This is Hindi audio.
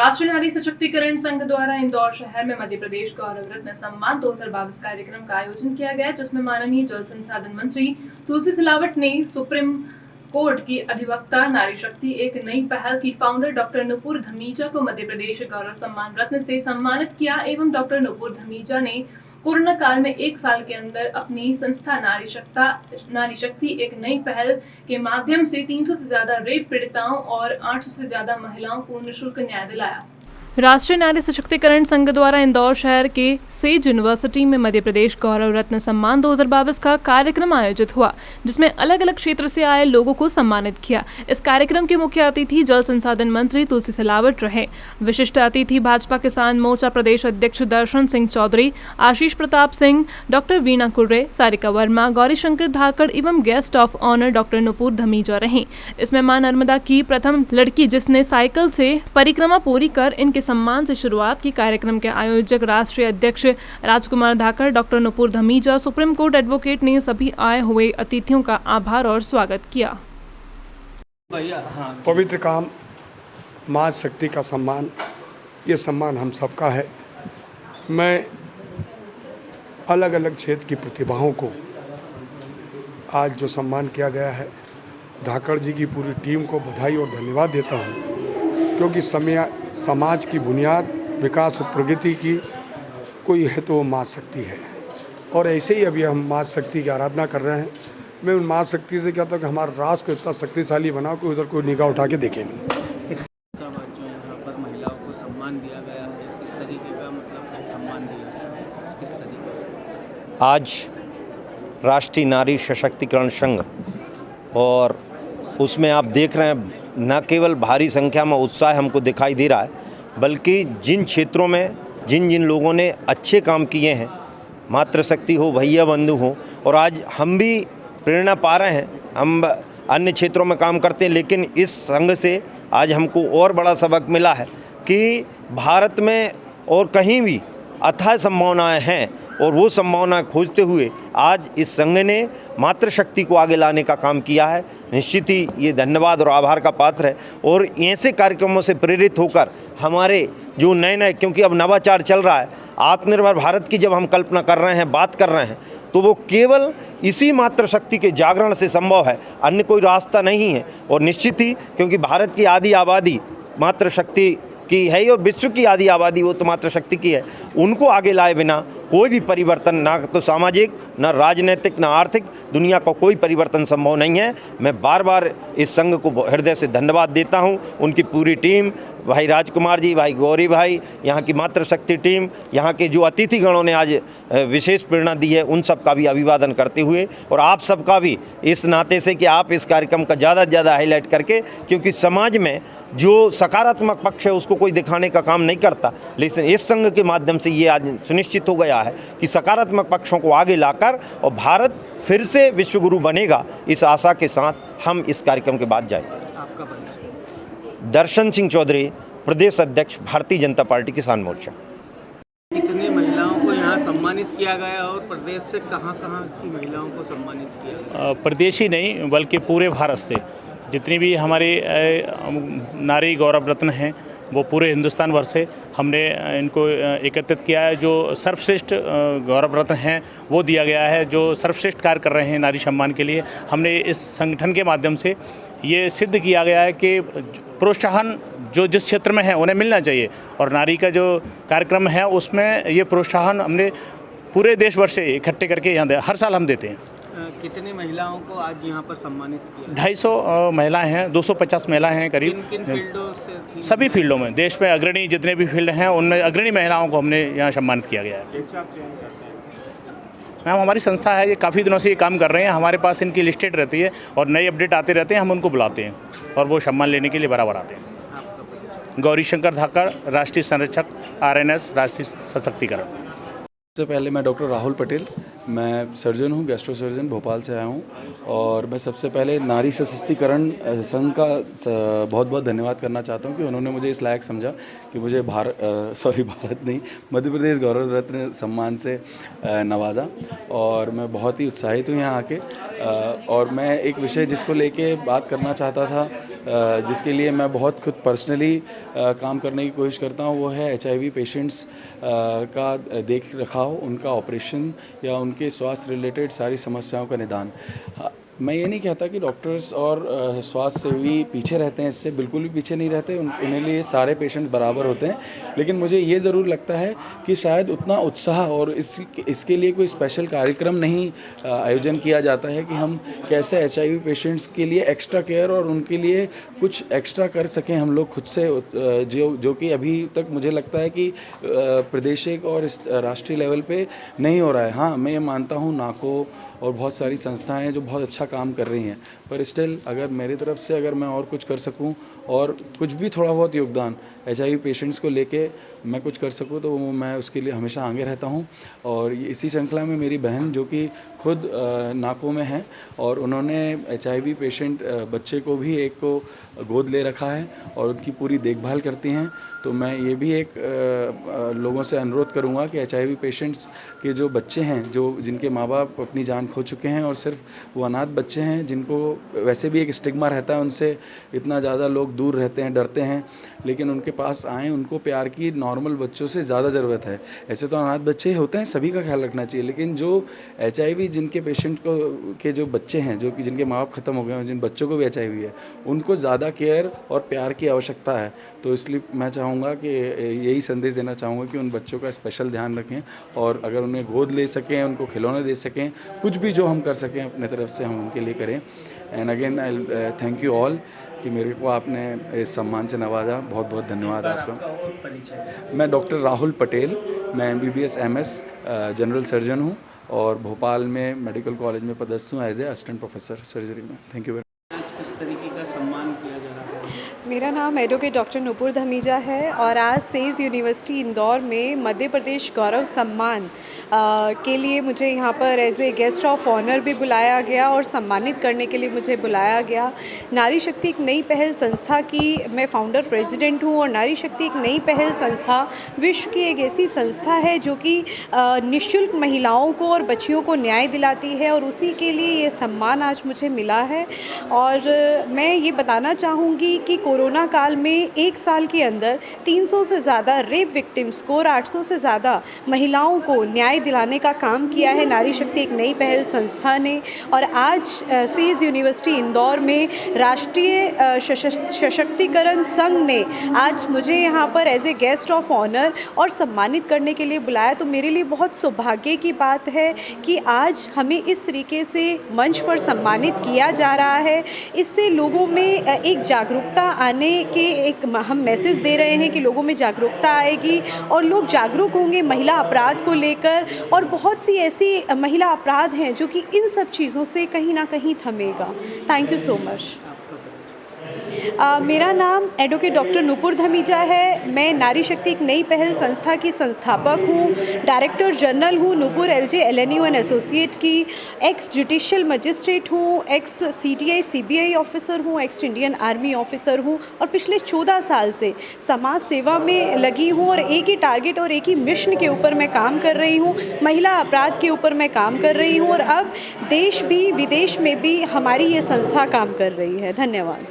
राष्ट्रीय नारी सशक्तिकरण संघ द्वारा इंदौर शहर में मध्य प्रदेश गौरव रत्न सम्मान 2022 कार्यक्रम का आयोजन किया गया, जिसमें माननीय जल संसाधन मंत्री तुलसी सिलावट ने सुप्रीम कोर्ट की अधिवक्ता नारी शक्ति एक नई पहल की फाउंडर डॉक्टर नुपुर धमीजा को मध्य प्रदेश गौरव सम्मान रत्न से सम्मानित किया एवं डॉक्टर नुपुर धमीजा ने कोरोना काल में 1 साल के अंदर अपनी संस्था नारी शक्ति एक नई पहल के माध्यम से 300 से ज्यादा रेप पीड़िताओं और 800 से ज्यादा महिलाओं को निःशुल्क न्याय दिलाया। राष्ट्रीय नारी सशक्तिकरण संघ द्वारा इंदौर शहर के सेज यूनिवर्सिटी में मध्य प्रदेश गौरव रत्न सम्मान 2022 का कार्यक्रम आयोजित हुआ, जिसमें अलग अलग क्षेत्र से आए लोगों को सम्मानित किया। इस कार्यक्रम के मुख्य अतिथि जल संसाधन मंत्री तुलसी सिलावट रहे। विशिष्ट अतिथि भाजपा किसान मोर्चा प्रदेश अध्यक्ष दर्शन सिंह चौधरी, आशीष प्रताप सिंह, डॉक्टर वीणा कुर्रे, सारिका वर्मा, गौरीशंकर धाकड़ एवं guest of honour doctor Nupur Dhamija रहीं। इसमें मां नर्मदा की प्रथम लड़की जिसने साइकिल से परिक्रमा पूरी कर इनके सम्मान से शुरुआत की। कार्यक्रम के आयोजक राष्ट्रीय अध्यक्ष Rajkumar Dhakad, doctor Nupur Dhamija, supreme court advocate ने सभी आए हुए अतिथियों का आभार और स्वागत किया। पवित्र काम माँ शक्ति का सम्मान, ये सम्मान हम सबका है। मैं अलग अलग क्षेत्र की प्रतिभाओं को आज जो सम्मान किया गया है, धाकड़ जी की पूरी टीम को बधाई और धन्यवाद देता हूँ, क्योंकि समाज की बुनियाद विकास और प्रगति की कोई है तो वो माँ शक्ति है। और ऐसे ही अभी हम माँ शक्ति की आराधना कर रहे हैं। मैं उन माँ शक्ति से कहता हूँ कि हमारा राष्ट्र को इतना शक्तिशाली बनाओ कि उधर कोई निगाह उठा के देखे नहीं। जो यहाँ पर महिलाओं को सम्मान दिया गया है, किस तरीके का मतलब सम्मान दिया गया है, किस तरीके से? आज राष्ट्रीय नारी सशक्तिकरण संघ, और उसमें आप देख रहे हैं न केवल भारी संख्या में उत्साह हमको दिखाई दे रहा है, बल्कि जिन क्षेत्रों में जिन जिन लोगों ने अच्छे काम किए हैं, मातृशक्ति हो, भैया बंधु हो, और आज हम भी प्रेरणा पा रहे हैं। हम अन्य क्षेत्रों में काम करते हैं, लेकिन इस संघ से आज हमको और बड़ा सबक मिला है कि भारत में और कहीं भी अथाह संभावनाएं हैं, और वो संभावना खोजते हुए आज इस संघ ने मातृशक्ति को आगे लाने का काम किया है। निश्चित ही ये धन्यवाद और आभार का पात्र है। और ऐसे कार्यक्रमों से प्रेरित होकर हमारे जो नए क्योंकि अब नवाचार चल रहा है, आत्मनिर्भर भारत की जब हम कल्पना कर रहे हैं, बात कर रहे हैं, तो वो केवल इसी मातृशक्ति के जागरण से संभव है, अन्य कोई रास्ता नहीं है। और निश्चित ही क्योंकि भारत की आधी आबादी मातृशक्ति की है और विश्व की आधी आबादी वो तो मातृशक्ति की है, उनको आगे लाए बिना कोई भी परिवर्तन, ना तो सामाजिक, ना राजनीतिक, ना आर्थिक, दुनिया का कोई परिवर्तन संभव नहीं है। मैं बार बार इस संघ को हृदय से धन्यवाद देता हूं, उनकी पूरी टीम, भाई राजकुमार जी, भाई गौरी भाई, यहाँ की मातृशक्ति टीम, यहाँ के जो अतिथिगणों ने आज विशेष प्रेरणा दी है, उन सब का भी अभिवादन करते हुए, और आप सबका भी इस नाते से कि आप इस कार्यक्रम का ज़्यादा से ज़्यादा हाईलाइट करके, क्योंकि समाज में जो सकारात्मक पक्ष है उसको कोई दिखाने का काम नहीं करता, लेकिन इस संघ के माध्यम से ये आज सुनिश्चित हो गया है कि सकारात्मक पक्षों को आगे लाकर और भारत फिर से विश्वगुरु बनेगा। इस आशा के साथ हम इस कार्यक्रम के बाद जाएंगे। आपका परिचय? दर्शन सिंह चौधरी, प्रदेश अध्यक्ष, भारतीय जनता पार्टी किसान मोर्चा। कितनी महिलाओं को यहाँ सम्मानित किया गया और प्रदेश से कहाँ की महिलाओं को सम्मानित किया गया? प्रदेश ही नहीं बल्कि पूरे भारत से जितनी भी हमारी नारी गौरव रत्न हैं, वो पूरे हिंदुस्तान भर से हमने इनको एकत्रित किया है। जो सर्वश्रेष्ठ गौरव रत्न हैं वो दिया गया है, जो सर्वश्रेष्ठ कार्य कर रहे हैं नारी सम्मान के लिए। हमने इस संगठन के माध्यम से ये सिद्ध किया गया है कि प्रोत्साहन जो जिस क्षेत्र में है उन्हें मिलना चाहिए, और नारी का जो कार्यक्रम है उसमें ये प्रोत्साहन हमने पूरे देश भर से इकट्ठे करके यहाँ हर साल हम देते हैं। कितनी महिलाओं को आज यहाँ पर सम्मानित किया? 250 महिलाएं हैं, 250 महिलाएं हैं करीब। किन फील्डों से थी? सभी फील्डों में, देश में अग्रणी जितने भी फील्ड हैं उनमें अग्रणी महिलाओं को हमने यहाँ सम्मानित किया गया है। मैम, हमारी संस्था है, ये काफ़ी दिनों से ये काम कर रहे हैं। हमारे पास इनकी लिस्टेड रहती है और नई अपडेट आते रहते हैं, हम उनको बुलाते हैं और वो सम्मान लेने के लिए बराबर आते हैं। गौरीशंकर धाकड़, राष्ट्रीय संरक्षक, RNS, राष्ट्रीय सशक्तिकरण। सबसे पहले मैं डॉक्टर राहुल पटेल, मैं सर्जन हूँ, गैस्ट्रो सर्जन, भोपाल से आया हूँ। और मैं सबसे पहले नारी सशक्तिकरण संघ का बहुत बहुत धन्यवाद करना चाहता हूँ कि उन्होंने मुझे इस लायक समझा कि मुझे भारत नहीं, मध्य प्रदेश गौरव रत्न सम्मान से नवाजा। और मैं बहुत ही उत्साहित हूँ यहाँ आके। और मैं एक विषय जिसको लेके बात करना चाहता था, जिसके लिए मैं बहुत खुद पर्सनली काम करने की कोशिश करता हूँ, वो है HIV पेशेंट्स का देख रखाव, उनका ऑपरेशन या उनके स्वास्थ्य रिलेटेड सारी समस्याओं का निदान। मैं ये नहीं कहता कि डॉक्टर्स और स्वास्थ्य सेवी पीछे रहते हैं, इससे बिल्कुल भी पीछे नहीं रहते, उन्हें लिए सारे पेशेंट बराबर होते हैं। लेकिन मुझे ये ज़रूर लगता है कि शायद उतना उत्साह और इसके लिए कोई स्पेशल कार्यक्रम नहीं आयोजन किया जाता है कि हम कैसे HIV पेशेंट्स के लिए एक्स्ट्रा केयर और उनके लिए कुछ एक्स्ट्रा कर सकें हम लोग खुद से, जो कि अभी तक मुझे लगता है कि प्रादेशिक और राष्ट्रीय लेवल पे नहीं हो रहा है। हाँ, मैं ये मानता हूँ नाको और बहुत सारी संस्थाएं हैं जो बहुत अच्छा काम कर रही हैं, पर स्टिल अगर मेरी तरफ से अगर मैं और कुछ कर सकूं और कुछ भी थोड़ा बहुत योगदान HIV पेशेंट्स को लेके मैं कुछ कर सकूं तो मैं उसके लिए हमेशा आगे रहता हूं। और इसी श्रृंखला में मेरी बहन जो कि खुद नाको में है और उन्होंने HIV पेशेंट बच्चे को भी एक को गोद ले रखा है और उनकी पूरी देखभाल करती हैं। तो मैं ये भी एक लोगों से अनुरोध करूंगा कि HIV पेशेंट्स के जो बच्चे हैं, जो जिनके माँ बाप अपनी जान खो चुके हैं और सिर्फ वो अनाथ बच्चे हैं, जिनको वैसे भी एक स्टिग्मा रहता है, उनसे इतना ज़्यादा लोग दूर रहते हैं, डरते हैं, लेकिन उनके पास आएँ, उनको प्यार की नॉर्मल बच्चों से ज़्यादा ज़रूरत है। ऐसे तो अनाथ बच्चे होते हैं, सभी का ख्याल रखना चाहिए, लेकिन जो HIV जिनके पेशेंट को के जो बच्चे हैं, जो कि जिनके माँ बाप ख़त्म हो गए हैं, जिन बच्चों को भी HIV है, उनको ज़्यादा केयर और प्यार की आवश्यकता है। तो इसलिए मैं चाहूँगा कि यही संदेश देना चाहूँगा कि उन बच्चों का स्पेशल ध्यान रखें और अगर उन्हें गोद ले सकें, उनको खिलौने दे सकें, कुछ भी जो हम कर सकें अपने तरफ से हम उनके लिए करें। And again I thank you all कि मेरे को आपने इस सम्मान से नवाजा। बहुत बहुत धन्यवाद आपका। मैं डॉक्टर राहुल पटेल, मैं MBBS MS जनरल सर्जन हूँ और भोपाल में मेडिकल कॉलेज में पदस्थ हूँ as a assistant professor surgery में। Thank you very much. आज किस तरीके का सम्मान किया जा रहा है? मेरा नाम एडवोकेट डॉक्टर नुपुर धमीजा है और आज सेज यूनिवर्सिटी इंदौर में मध्य प्रदेश गौरव सम्मान के लिए मुझे यहाँ पर as a guest of honour भी बुलाया गया और सम्मानित करने के लिए मुझे बुलाया गया। नारी शक्ति एक नई पहल संस्था की मैं फाउंडर प्रेसिडेंट हूँ और नारी शक्ति एक नई पहल संस्था विश्व की एक ऐसी संस्था है जो कि निःशुल्क महिलाओं को और बच्चियों को न्याय दिलाती है और उसी के लिए ये सम्मान आज मुझे मिला है। और मैं ये बताना चाहूँगी कि कोरोना काल में एक साल के अंदर 300 से ज़्यादा रेप विक्टिम्स को और 800 से ज़्यादा महिलाओं को न्याय दिलाने का काम किया है नारी शक्ति एक नई पहल संस्था ने। और आज सेज यूनिवर्सिटी इंदौर में राष्ट्रीय सशक्तिकरण संघ ने आज मुझे यहाँ पर as a guest of honour और सम्मानित करने के लिए बुलाया। तो मेरे लिए बहुत सौभाग्य की बात है कि आज हमें इस तरीके से मंच पर सम्मानित किया जा रहा है। इससे लोगों में एक जागरूकता आने के एक हम मैसेज दे रहे हैं कि लोगों में जागरूकता आएगी और लोग जागरूक होंगे महिला अपराध को लेकर। और बहुत सी ऐसी महिला अपराध हैं जो कि इन सब चीज़ों से कहीं ना कहीं थमेगा। Thank you so much. मेरा नाम एडवोकेट डॉक्टर नुपुर धमीजा है। मैं नारी शक्ति एक नई पहल संस्था की संस्थापक हूँ, डायरेक्टर जनरल हूँ Nupur LJ LNU and associate की, एक्स जुडिशियल मजिस्ट्रेट हूँ, एक्स CTI CBI ऑफिसर हूँ, एक्स इंडियन आर्मी ऑफिसर हूँ और पिछले 14 साल से समाज सेवा में लगी हूँ और एक ही टारगेट और एक ही मिशन के ऊपर मैं काम कर रही हूँ, महिला अपराध के ऊपर मैं काम कर रही हूँ और अब देश भी विदेश में भी हमारी ये संस्था काम कर रही है। धन्यवाद।